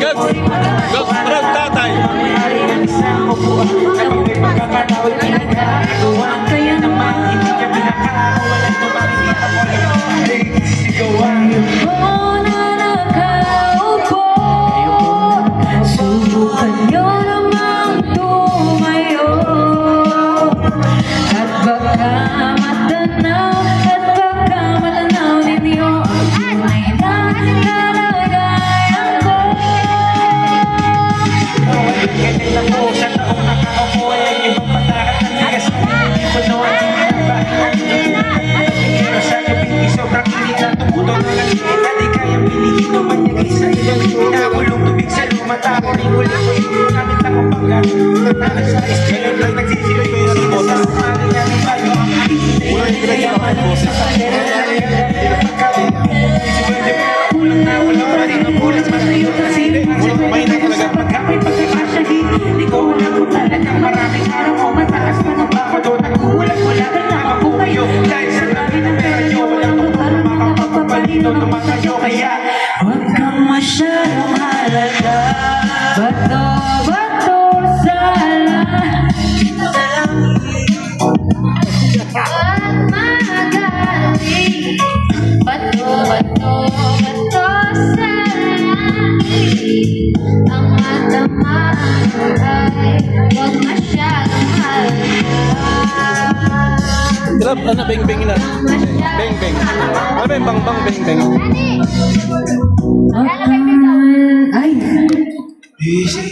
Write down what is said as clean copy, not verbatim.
Gods from tatay. Kaya naman hindi ka pinakawala ito bakit sisigawan na nakaupo, subukan nyo namang tumayo. At baka matanaw ninyo ang tunay na kalagayan ko. ganyan lang po sa taong nakaupo ay ang ibang patakat ng ligas puno ang pero sa gabi sobrang init na tumuto ng langit na di kayang pilihin o manyagay sa ilang inakulong tubig sa lumata ko rin ulit ko yung gamit lang ang bangga natalas sa iskayot lang nagsisiloy ko yung sa umaga niya ng bayo ang aking sa pandera na rin pagkawin kulang na wala pa rin ang bulas masayo na sila may na talaga pagkawin pagkakasyahin hindi ko alam kung talagang maraming araw o mataas na ng baka doon nagkulang-wala tama po kayo dahil sa dami ng pera nyo walang tukang makapagpapalino ng mata nyo kaya Huwag kang masyadong halaga, bato sala. At magaling, bato sala. Ang matamaan ay huwag masyadong halaga. Grab, ano, beng-beng na. Beng-beng. Ano ba yung bang-bang, beng-beng? Ay, Easy